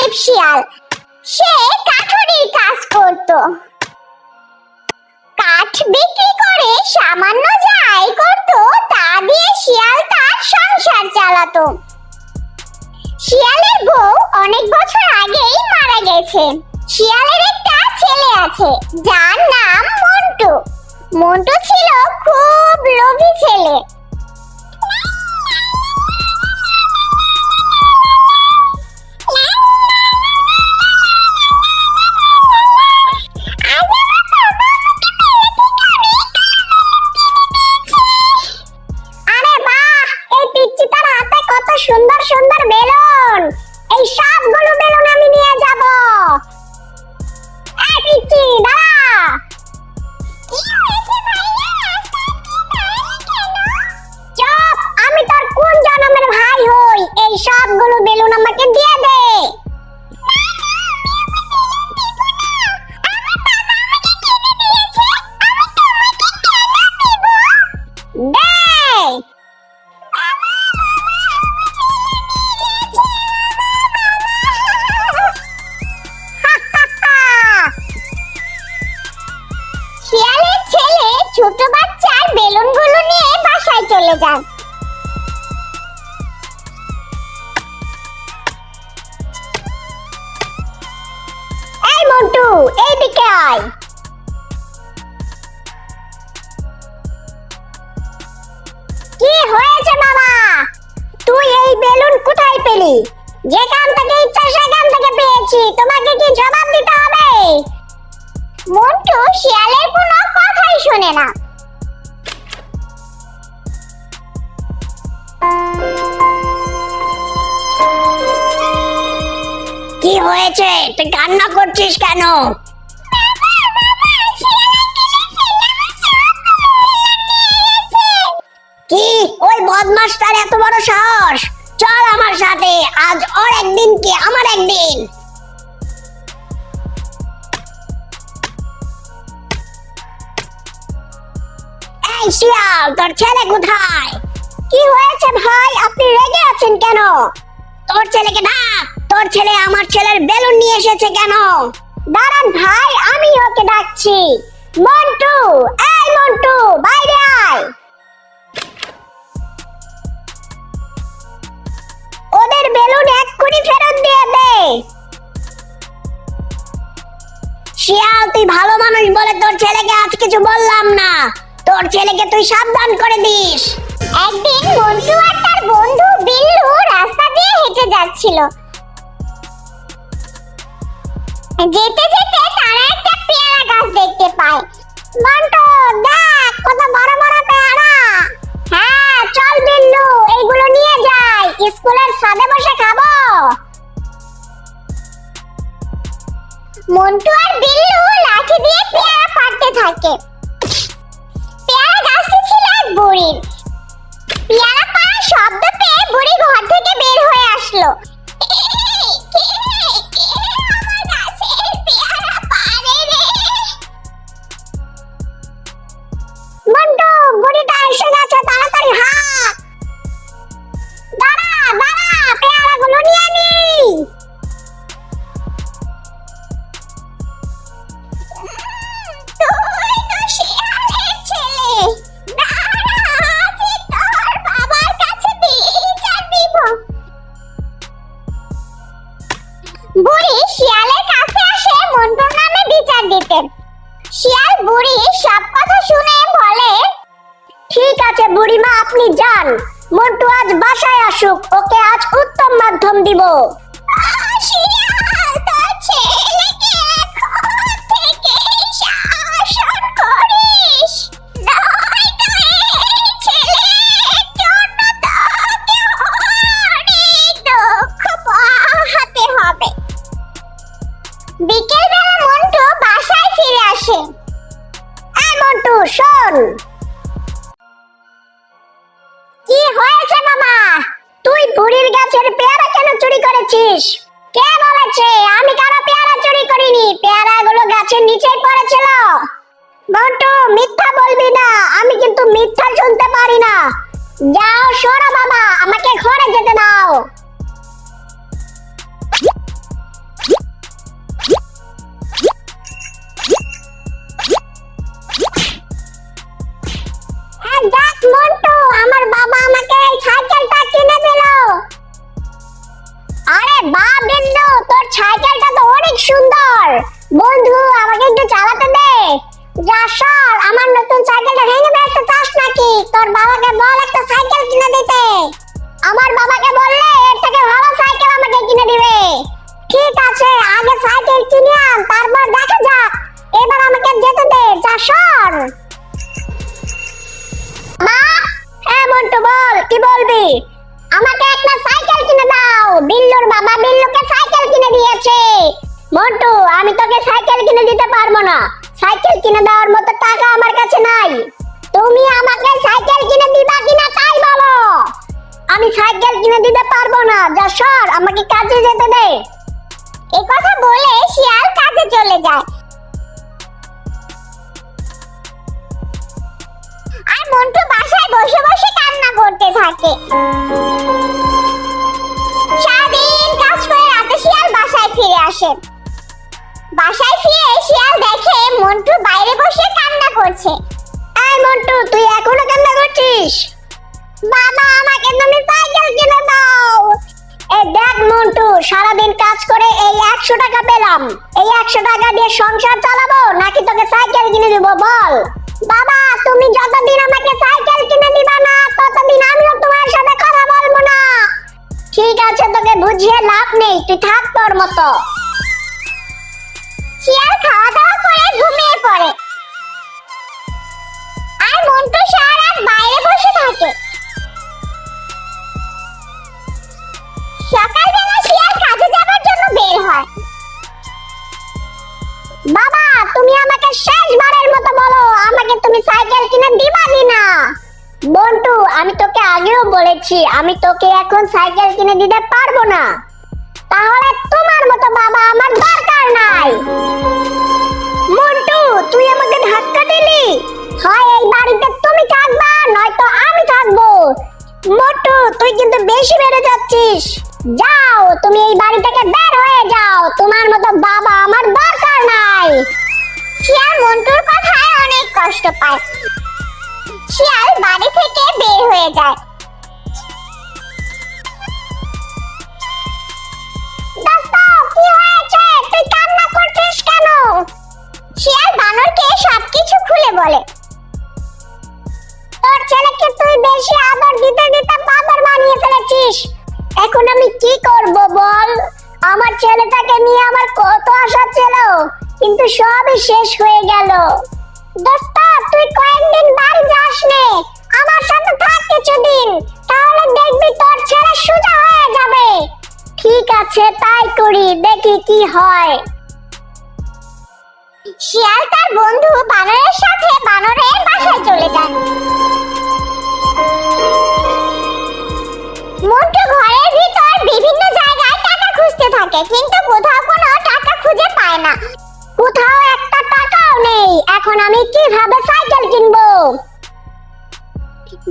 গরিব শিয়াল। সে কাঠুরির কাজ করত। কাঠ বিক্রি করে সামান্য যা আয় করত তা দিয়ে শিয়াল তার সংসার চালাতো। শিয়ালের বউ অনেক বছর আগেই মারা গেছে। শিয়ালের একটা ছেলে আছে যার নাম মন্টু। মন্টু ছিল খুব লোভী ছেলে। সুন্দর সুন্দর বেলুন, এই সবগুলো বেলুন আমি নিয়ে যাব। এই পিচ্চি দাঁড়া। কি হয়েছে ভাইয়া? চুপ, আমি তোর কোন জন্মের ভাই হই? এই সবগুলো বেলুন আমাকে দিয়ে দে। শিয়ালের ছেলে ছোট বাচ্চার বেলুনগুলো নিয়ে বাসায় চলে যান। এই মন্টু, এইদিকে আয়। কি হয়েছে বাবা? তুই এই বেলুন কোথায় পেলি? যেখান থেকে ইচ্ছা সেখান থেকে পেয়েছি, তোমাকে কি জবাব দিতে হবে? মন্টু শিয়ালের কোনো কথাই শোনে না। কি হয়েছে? তুই কান্না করছিস কেন? কি ওই বদমাশটার এত বড় সাহস? চল আমার সাথে, আজ ওর একদিন কি আমার একদিন। এই শিয়াল, তোর ছেলে কোথায়? কি হয়েছে ভাই, আপনি রেগে আছেন কেন? তোর ছেলেকে ডাক। তোর ছেলে আমার ছেলের বেলুন নিয়ে এসেছে কেন? দাঁড়ান ভাই, আমি ওকে ডাকছি। মন্টু, এই মন্টু, বাইরে আয়। ওদের বেলুন এক্ষুনি ফেরত দিয়ে দে। শিয়াল, তুই ভালো মানুষ বলে তোর ছেলেকে আজ কিছু বললাম না। তোর ছেলেকে তুই সাবধান করে দিস। একদিন মন্টু আর তার বন্ধু বিল্লু রাস্তা দিয়ে হেঁটে যাচ্ছিল। যেতে যেতে তারা একটা পেয়ারা গাছ দেখতে পায়। মন্টু, দেখ কত বড় বড় পেয়ারা। হ্যাঁ চল বিল্লু, এইগুলো নিয়ে যাই, স্কুলের ছাদে বসে খাবো। মন্টু আর বিল্লু লাঠি দিয়ে পেয়ারা পাড়তে থাকে। পেয়ারা গাছটি ছিল এক বুড়ির। পেয়ারা পাড়ার শব্দ পেয়ে বুড়ি ঘর থেকে বের হয়ে আসলো। মন্টু, বুড়িটা এসে গেছে, তাড়াতাড়ি হাত। দাঁড়া দাঁড়া, পেয়ারাগুলো নিয়ে নি। বুড়ি শিয়ালের কাছে আসে মন্টুর নামে বিচার দিতে। শিয়াল বুড়ি সব কথা শুনে বলে, ঠিক আছে বুড়িমা, আপনি যান। মন্টু আজ বাসায় আসুক, ওকে আজ উত্তম মাধ্যম দিব। শিয়াল, তোর ছেলেকে এখন থেকে শাসন করিস, নয়তো এই ছেলের জন্য তোকে অনেক দুঃখ পোহাতে হবে। বিকেলবেলা মন্টু বাসায় ফিরে আসে। এই মন্টু শোন। কি হয়েছে বাবা? তুই বুড়ির গাছের পেয়ারা কেন চুরি করেছিস? কে বলেছে? আমি কারো পেয়ারা চুরি করিনি, পেয়ারাগুলো গাছের নিচেই পড়েছিল। মন্টু, মিথ্যা বলবি না, আমি কিন্তু মিথ্যা শুনতে পারি না। যাও সরো বাবা, আমাকে ঘরে যেতে দাও। সাইকেলটা তো অনেক সুন্দর। বন্ধু আমাকে একটু চালাতে দে। যা সর, আমার নতুন সাইকেলটা ভেঙে ফেলতে চাস নাকি? তোর বাবাকে বল একটা সাইকেল কিনে দিতে। আমার বাবাকে বললে এর থেকে ভালো সাইকেল আমাকে কিনে দিবে। ঠিক আছে, আগে সাইকেল কিনে আন, তারপর দেখা যাক। এবার আমাকে যেতে দে, যা সর। মা, হ্যাঁ মন্টু বল, কি বলবি? আমাকে একটা সাইকেল কিনে দাও। বিল্লুর বাবা বিল্লুকে সাইকেল কিনে দিয়েছে। মন্টু, আমি তোকে সাইকেল কিনে দিতে পারবো না। সাইকেল কিনে দেওয়ার মতো টাকা আমার কাছে নাই। তুমি আমাকে সাইকেল কিনে দিবা কিনা তাই বলো। আমি সাইকেল কিনে দিতে পারবো না, যা সর, আমাকে কাজে যেতে দে। এই কথা বলে শিয়াল কাজে চলে যায়। আর মন্টু বাসায় বসে বসে কান্না করতে থাকে। সারাদিন কাজ করে রাতে শিয়াল বাসায় ফিরে আসে। বাসায় ফিরে শিয়াল দেখে মন্টু বাইরে বসে কান্না করছে। এই মন্টু, তুই এখনো কান্না করছিস? বাবা, আমাকে তুমি সাইকেল কিনে দাও। এই দেখ মন্টু, সারাদিন কাজ করে এই 100 টাকা পেলাম। এই 100 টাকা দিয়ে সংসার চালাবো নাকি তোকে সাইকেল কিনে দিব বল? বাবা, তুমি যতদিন আমাকে সাইকেল কিনে দিবা না ততদিন আমিও তোমার সাথে কথা বলবো না। ঠিক আছে, তোকে বুঝিয়ে লাভ নেই, তুই থাক তোর মতো। শিয়াল খাওয়া দাওয়া করে ঘুমিয়ে পড়ে। আর মন্টু সারা রাত বাইরে বসে থাকে। সকালবেলা শিয়াল কাজে যাবার জন্য বের হয়। বাবা, তুমি আমাকে শেষবারের মতো বলো, আমাকে তুমি সাইকেল কিনে দিবা কিনা? বন্টু, আমি তোকে আগেও বলেছি আমি তোকে এখন সাইকেল কিনে দিতে পারবো না। তাহলে তোমার মতো বাবা আমার দরকার নাই। মন্টু, তুই আমাকে ধাক্কা দিলি। হয় এই বাড়িতে তুমি থাকবা নয়তো আমি থাকবো। মন্টু, তুই কিন্তু বেশি বেড়ে যাচ্ছিস। যাও, তুমি এই বাড়ি থেকে বের হয়ে যাও। তোমার মতো বাবা আমার দরকার নাই। শিয়াল মন্টুর কথায় অনেক কষ্ট পায়। শিয়াল বাড়ি থেকে বের হয়ে যায়। দোস্ত, কি হয়েছে? তুই কান্না করছিস কেন? শিয়াল বানরকে সবকিছু খুলে বলে। তোর ছেলেকে তুই বেশি আদর দিতে দিতে বাদর বানিয়ে ফেলেছিস। এখন আমি কি করব বল? আমার ছেলেটাকে নিয়ে আমার কত আশা ছিল, কিন্তু সবই শেষ হয়ে গেল। দোস্ত, তুই কয়েকদিন বাড়ি যাস নে, আমার সাথে থাক কিছুদিন, তাহলে দেখবি তোর ছেলে সোজা হয়ে যাবে। ঠিক আছে, তাই করি, দেখি কি হয়। শিয়াল তার বন্ধু বানরের সাথে বানরের বাসায় চলে যায়। মন্টু ঘরের ভিতর বিভিন্ন জায়গায় টাকা খুঁজতে থাকে, কিন্তু কোথাও কোনো টাকা খুঁজে পায় না। কোথাও একটা টাকাও নেই। এখন আমি কিভাবে সাইকেল কিনবো?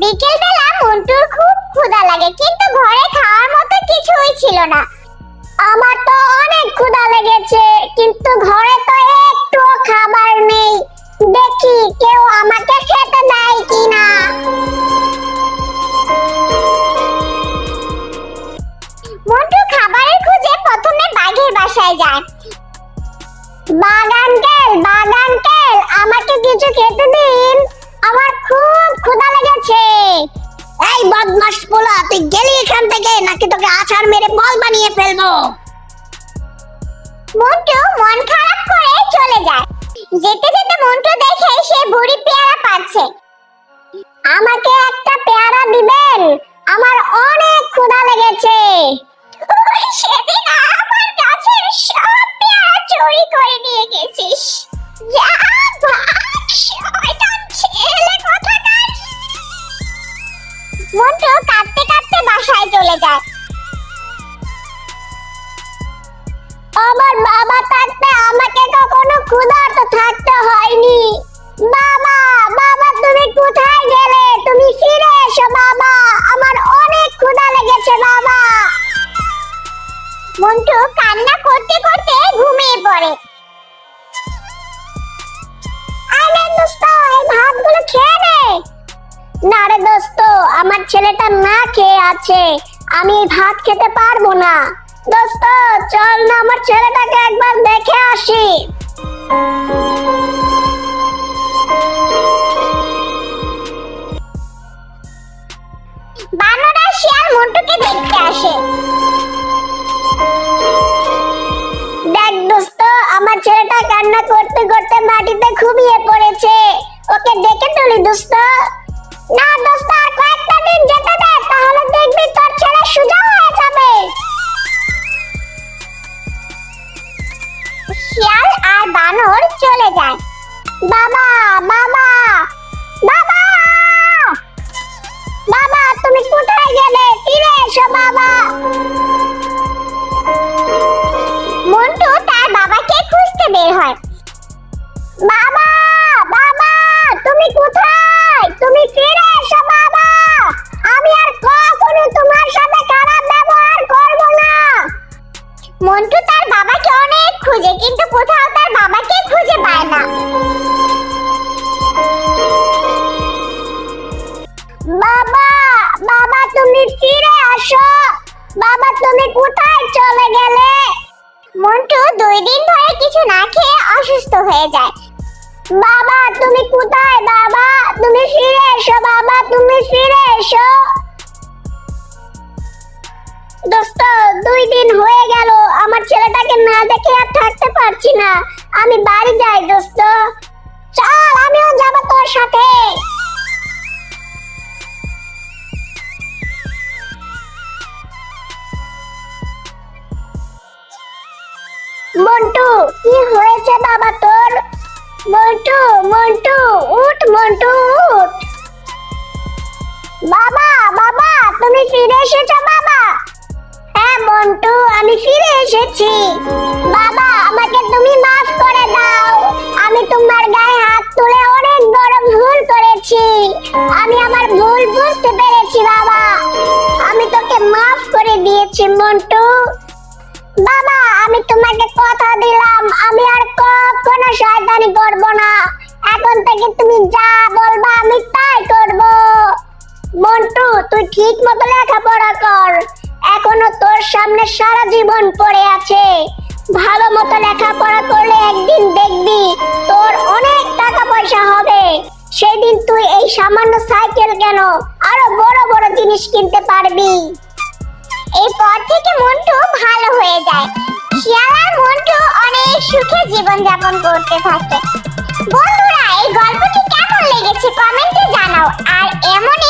বিকেল বেলা মন্টুর খুব ক্ষুধা লাগে, কিন্তু ঘরে খাওয়ার মতো কিছুই ছিল না। আমার তো অনেক ক্ষুধা লেগেছে, কিন্তু ঘরে তো একটুও খাবার নেই। দেখি কেউ আমাকে খেতে দেয় কিনা। মন্টু খাবারের খোঁজে প্রথমে বাঘের বাসায় যায়। বাঘ আঙ্কেল, বাঘ আঙ্কেল, আমাকে কিছু খেতে দিন, আমার খুব ক্ষুধা লেগেছে। এই বদমাশ পোলা, তুই গেলি এখান থেকে নাকি তোকে আছাড় মেরে বল বানিয়ে ফেলবো। মন্টু মন খারাপ করে চলে যায়। যেতে যেতে মন্টু দেখে সে বুড়ি পেয়ারা পাচ্ছে। আমাকে একটা পেয়ারা দিবেন, আমার অনেক ক্ষুধা লেগেছে। সেদিন আমার গাছের সব পেয়ারা চুরি করে নিয়ে গেছিস। যা ভাগ, শয়তান ছেলে কোথাকার। মন্টু কাঁদতে কাঁদতে বাসায় চলে যায়। আমার বাবা থাকতে আমাকে কখনো ক্ষুধার্ত থাকতে হয়নি। বাবা, বাবা তুমি কোথায় গেলে? তুমি ফিরে এসো বাবা, আমার অনেক ক্ষুধা লেগেছে বাবা। মন্টু কান্না করতে করতে ঘুমিয়ে পড়ে। আরে দোস্ত, এই ভাতগুলো খেয়ে নে। না রে দোস্ত, আমার ছেলেটা না খেয়ে আছে, আমি ভাত খেতে পারবো না। দোস্ত চল না আমার ছেলেটাকে একবার দেখে আসি। বানর আর শিয়াল মন্টুকে দেখতে আসে। দেখ দোস্ত, আমার ছেলেটা কান্না করতে করতে মাটিতে ঘুমিয়ে পড়েছে, ওকে ডেকে তুলি দোস্ত। না দোস্ত, আর কয়েকটা দিন যেতে দে, তাহলে দেখবি তোর ছেলে সোজা হয়ে যাবে। শিয়াল আর বানর চলে যায়। বাবা বাবা বাবা বাবা, তুমি কোথায় গেলে? ফিরে এসো বাবা। মন্টু তার বাবাকে খুঁজতে বের হয়। বাবা বাবা, তুমি কোথায়? তুমি ফিরে এসো বাবা, আমি আর কখনো তোমার সাথে খারাপ ব্যবহার করব না। মন্টু তার বাবাকে অনেক খুঁজে, কিন্তু কোথাও তার বাবাকে খুঁজে পায় না। বাবা বাবা, তুমি ফিরে আসো বাবা, তুমি কোথায় চলে গেলে? মন্টু 2 দিন ধরে কিছু না খেয়ে অসুস্থ হয়ে যায়। বাবা তুমি কোথায়? বাবা তুমি ফিরে এসো, বাবা তুমি ফিরে এসো। দোস্ত 2 দিন হয়ে গেল, আমার ছেলেটাকে না দেখে আর থাকতে পারছি না, আমি বাড়ি যাই দোস্ত। চল আমিও যাব তোর সাথে। মন্টু কি হয়েছে বাবা তোর? মন্টু মন্টু উঠ, মন্টু উঠ। বাবা বাবা, তুমি ফিরে এসেছো বাবা? হ্যাঁ মন্টু, আমি ফিরে এসেছি। বাবা আমাকে তুমি মাফ করে দাও, আমি তোমার গায়ে হাত তুলে অনেক বড় ভুল করেছি, আমি আমার ভুল বুঝতে পেরেছি বাবা, আমি তোকে মাফ করে দিয়েছি মন্টু। বাবা আমি তোমাকে কথা দিলাম, আমি আর কখনো শয়তানি করব না, এখন থেকে তুমি যা বলবা আমি তাই করব। মন্টু তুই ঠিক মতো লেখাপড়া কর, এখনো তোর সামনে সারা জীবন পড়ে আছে, ভালো মতো লেখাপড়া করলে একদিন দেখবি তোর অনেক টাকা পয়সা হবে, সেদিন তুই এই সামান্য সাইকেল কেন আরো বড় বড় জিনিস কিনতে পারবি। এরপর থেকে মন্টু ভালো হয়ে যায়। শিয়াল আর মন্টু অনেক সুখে জীবন যাপন করতে থাকে। বন্ধুরা এই গল্পটি কেমন লেগেছে কমেন্টে জানাও, আর এমনই